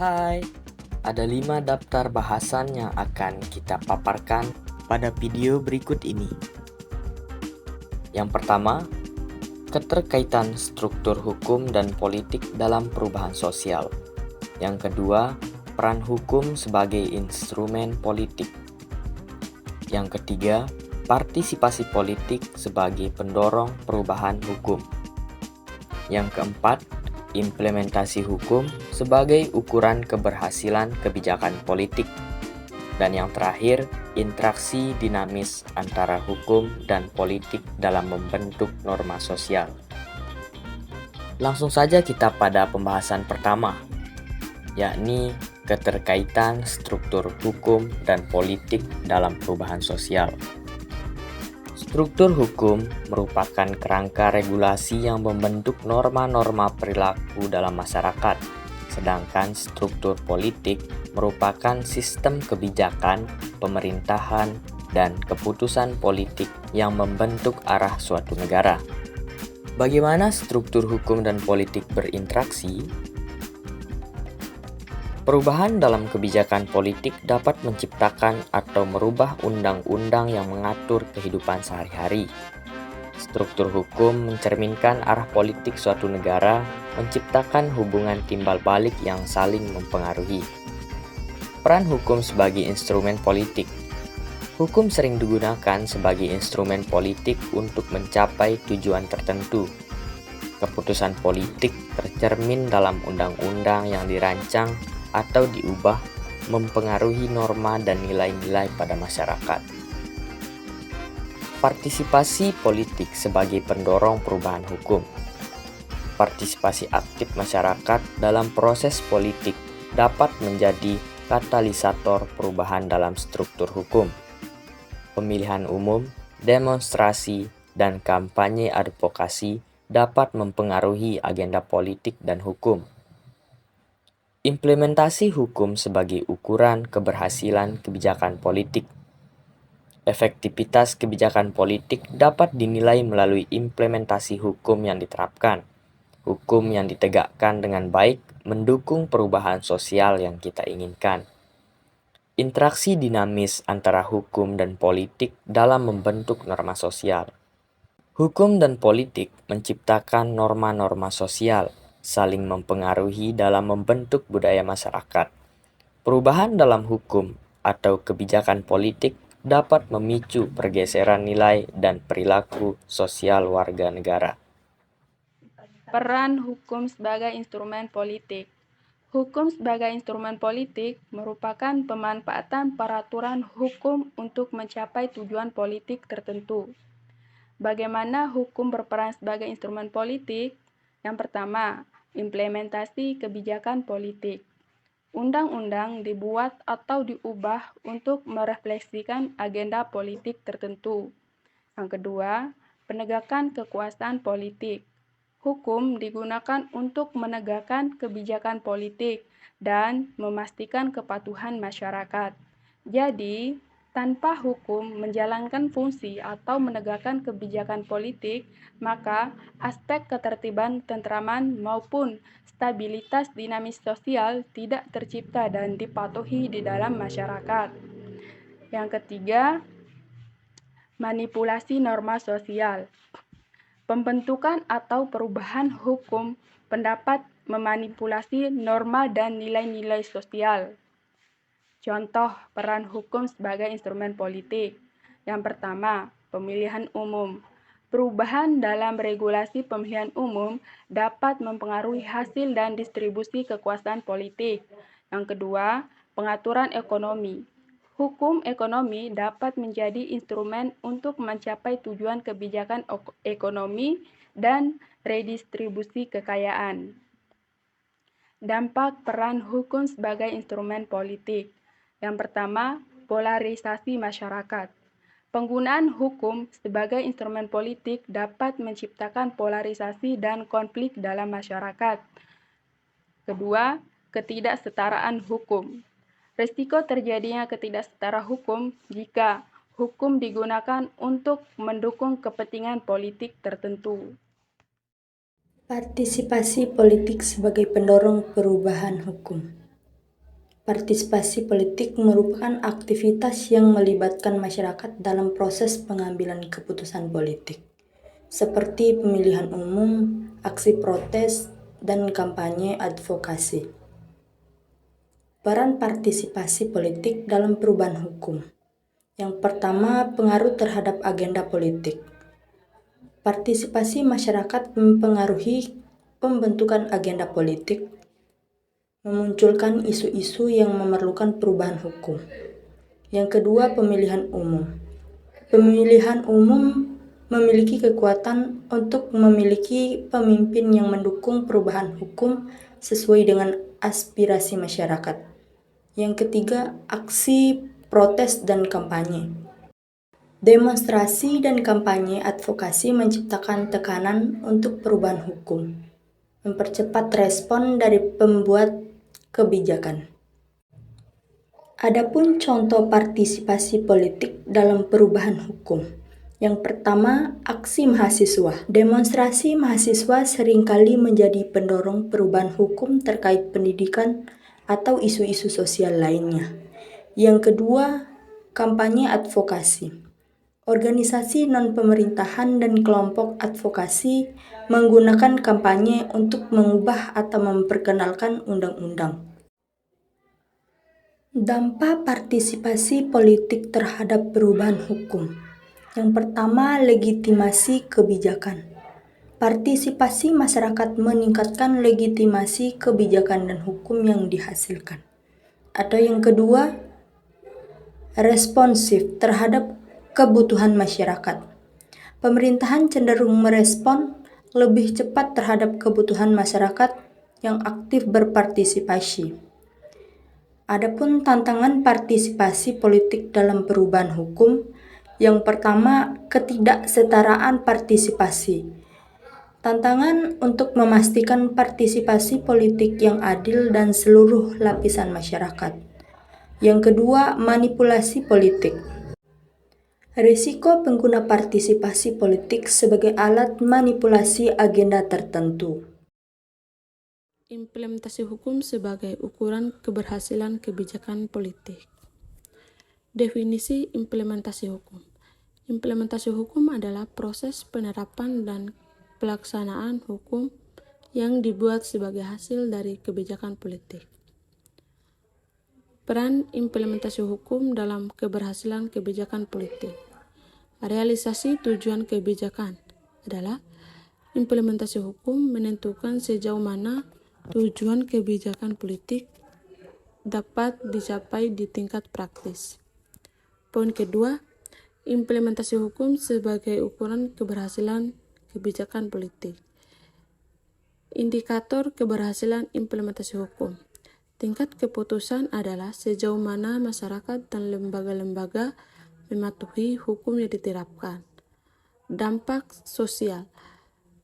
Hai, ada 5 daftar bahasan yang akan kita paparkan pada video berikut ini. Yang pertama, keterkaitan struktur hukum dan politik dalam perubahan sosial. Yang kedua, peran hukum sebagai instrumen politik. Yang ketiga, partisipasi politik sebagai pendorong perubahan hukum. Yang keempat, implementasi hukum sebagai ukuran keberhasilan kebijakan politik. Dan yang terakhir, interaksi dinamis antara hukum dan politik dalam membentuk norma sosial. Langsung saja kita pada pembahasan pertama, yakni keterkaitan struktur hukum dan politik dalam perubahan sosial. Struktur hukum merupakan kerangka regulasi yang membentuk norma-norma perilaku dalam masyarakat, sedangkan struktur politik merupakan sistem kebijakan, pemerintahan, dan keputusan politik yang membentuk arah suatu negara. Bagaimana struktur hukum dan politik berinteraksi? Perubahan dalam kebijakan politik dapat menciptakan atau merubah undang-undang yang mengatur kehidupan sehari-hari. Struktur hukum mencerminkan arah politik suatu negara, menciptakan hubungan timbal balik yang saling mempengaruhi. Peran hukum sebagai instrumen politik. Hukum sering digunakan sebagai instrumen politik untuk mencapai tujuan tertentu. Keputusan politik tercermin dalam undang-undang yang dirancang atau diubah mempengaruhi norma dan nilai-nilai pada masyarakat. Partisipasi politik sebagai pendorong perubahan hukum. Partisipasi aktif masyarakat dalam proses politik dapat menjadi katalisator perubahan dalam struktur hukum. Pemilihan umum, demonstrasi, dan kampanye advokasi dapat mempengaruhi agenda politik dan hukum. Implementasi hukum sebagai ukuran keberhasilan kebijakan politik. Efektivitas kebijakan politik dapat dinilai melalui implementasi hukum yang diterapkan. Hukum yang ditegakkan dengan baik mendukung perubahan sosial yang kita inginkan. Interaksi dinamis antara hukum dan politik dalam membentuk norma sosial. Hukum dan politik menciptakan norma-norma sosial, saling mempengaruhi dalam membentuk budaya masyarakat. Perubahan dalam hukum atau kebijakan politik dapat memicu pergeseran nilai dan perilaku sosial warga negara. Peran hukum sebagai instrumen politik. Hukum sebagai instrumen politik merupakan pemanfaatan peraturan hukum untuk mencapai tujuan politik tertentu. Bagaimana hukum berperan sebagai instrumen politik? Yang pertama, implementasi kebijakan politik. Undang-undang dibuat atau diubah untuk merefleksikan agenda politik tertentu. Yang kedua, penegakan kekuasaan politik. Hukum digunakan untuk menegakkan kebijakan politik dan memastikan kepatuhan masyarakat. Jadi, tanpa hukum menjalankan fungsi atau menegakkan kebijakan politik, maka aspek ketertiban, ketentraman, maupun stabilitas dinamis sosial tidak tercipta dan dipatuhi di dalam masyarakat. Yang ketiga, manipulasi norma sosial. Pembentukan atau perubahan hukum pendapat memanipulasi norma dan nilai-nilai sosial. Contoh peran hukum sebagai instrumen politik. Yang pertama, pemilihan umum. Perubahan dalam regulasi pemilihan umum dapat mempengaruhi hasil dan distribusi kekuasaan politik. Yang kedua, pengaturan ekonomi. Hukum ekonomi dapat menjadi instrumen untuk mencapai tujuan kebijakan ekonomi dan redistribusi kekayaan. Dampak peran hukum sebagai instrumen politik. Yang pertama, polarisasi masyarakat. Penggunaan hukum sebagai instrumen politik dapat menciptakan polarisasi dan konflik dalam masyarakat. Kedua, ketidaksetaraan hukum. Risiko terjadinya ketidaksetaraan hukum jika hukum digunakan untuk mendukung kepentingan politik tertentu. Partisipasi politik sebagai pendorong perubahan hukum. Partisipasi politik merupakan aktivitas yang melibatkan masyarakat dalam proses pengambilan keputusan politik, seperti pemilihan umum, aksi protes, dan kampanye advokasi. Peran partisipasi politik dalam perubahan hukum. Yang pertama, pengaruh terhadap agenda politik. Partisipasi masyarakat mempengaruhi pembentukan agenda politik, memunculkan isu-isu yang memerlukan perubahan hukum. Yang kedua, pemilihan umum. Pemilihan umum memiliki kekuatan untuk memiliki pemimpin yang mendukung perubahan hukum sesuai dengan aspirasi masyarakat. Yang ketiga, aksi protes dan kampanye. Demonstrasi dan kampanye advokasi menciptakan tekanan untuk perubahan hukum, mempercepat respon dari pembuat kebijakan. Adapun contoh partisipasi politik dalam perubahan hukum. Yang pertama, aksi mahasiswa. Demonstrasi mahasiswa seringkali menjadi pendorong perubahan hukum terkait pendidikan atau isu-isu sosial lainnya. Yang kedua, kampanye advokasi. Organisasi non-pemerintahan dan kelompok advokasi menggunakan kampanye untuk mengubah atau memperkenalkan undang-undang. Dampak partisipasi politik terhadap perubahan hukum. Yang pertama, legitimasi kebijakan. Partisipasi masyarakat meningkatkan legitimasi kebijakan dan hukum yang dihasilkan. Atau yang kedua, responsif terhadap kebutuhan masyarakat. Pemerintahan cenderung merespon lebih cepat terhadap kebutuhan masyarakat yang aktif berpartisipasi. Adapun tantangan partisipasi politik dalam perubahan hukum, yang pertama, ketidaksetaraan partisipasi. Tantangan untuk memastikan partisipasi politik yang adil dan seluruh lapisan masyarakat. Yang kedua, manipulasi politik. Risiko pengguna partisipasi politik sebagai alat manipulasi agenda tertentu. Implementasi hukum sebagai ukuran keberhasilan kebijakan politik. Definisi implementasi hukum. Implementasi hukum adalah proses penerapan dan pelaksanaan hukum yang dibuat sebagai hasil dari kebijakan politik. Peran implementasi hukum dalam keberhasilan kebijakan politik. Realisasi tujuan kebijakan adalah implementasi hukum menentukan sejauh mana tujuan kebijakan politik dapat dicapai di tingkat praktis. Poin kedua, implementasi hukum sebagai ukuran keberhasilan kebijakan politik. Indikator keberhasilan implementasi hukum. Tingkat keputusan adalah sejauh mana masyarakat dan lembaga-lembaga mematuhi hukum yang diterapkan. Dampak sosial.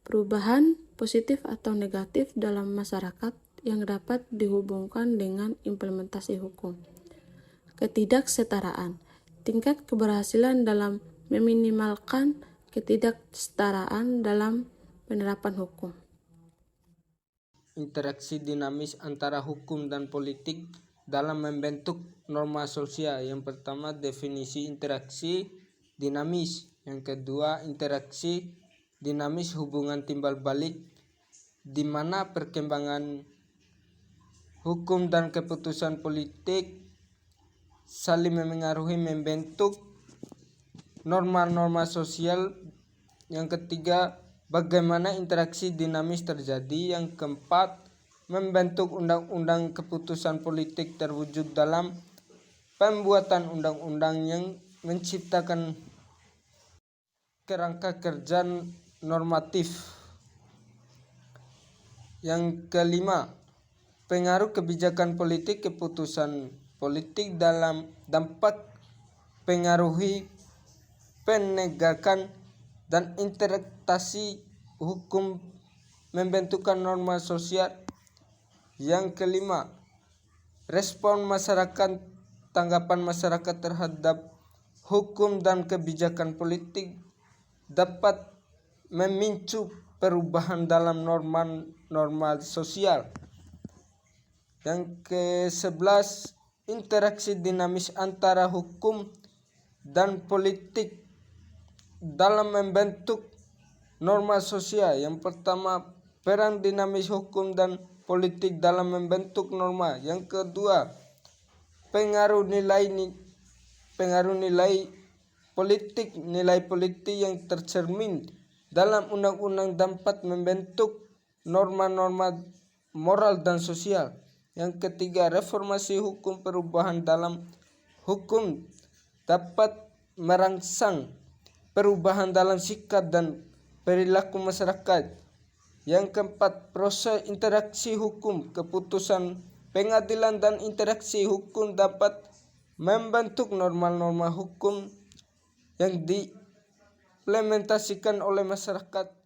Perubahan positif atau negatif dalam masyarakat yang dapat dihubungkan dengan implementasi hukum. Ketidaksetaraan. Tingkat keberhasilan dalam meminimalkan ketidaksetaraan dalam penerapan hukum. Interaksi dinamis antara hukum dan politik dalam membentuk norma sosial. Yang pertama, definisi interaksi dinamis. Yang kedua, interaksi dinamis hubungan timbal balik di mana perkembangan hukum dan keputusan politik saling memengaruhi membentuk norma-norma sosial. Yang ketiga, bagaimana interaksi dinamis terjadi. Yang keempat, membentuk undang-undang keputusan politik terwujud dalam pembuatan undang-undang yang menciptakan kerangka kerja normatif. Yang kelima, pengaruh kebijakan politik keputusan politik dalam dampak pengaruhi penegakan dan interpretasi hukum membentukkan norma sosial. Yang kelima, respon masyarakat, tanggapan masyarakat terhadap hukum dan kebijakan politik dapat memicu perubahan dalam norma sosial. Yang ke-11, interaksi dinamis antara hukum dan politik dalam membentuk norma sosial. Yang pertama, peran dinamis hukum dan politik dalam membentuk norma. Yang kedua, pengaruh nilai politik, nilai politik yang tercermin dalam undang-undang dapat membentuk norma-norma moral dan sosial. Yang ketiga, reformasi hukum, perubahan dalam hukum dapat merangsang perubahan dalam sikap dan perilaku masyarakat. Yang keempat, proses interaksi hukum, keputusan pengadilan dan interaksi hukum dapat membentuk norma-norma hukum yang diimplementasikan oleh masyarakat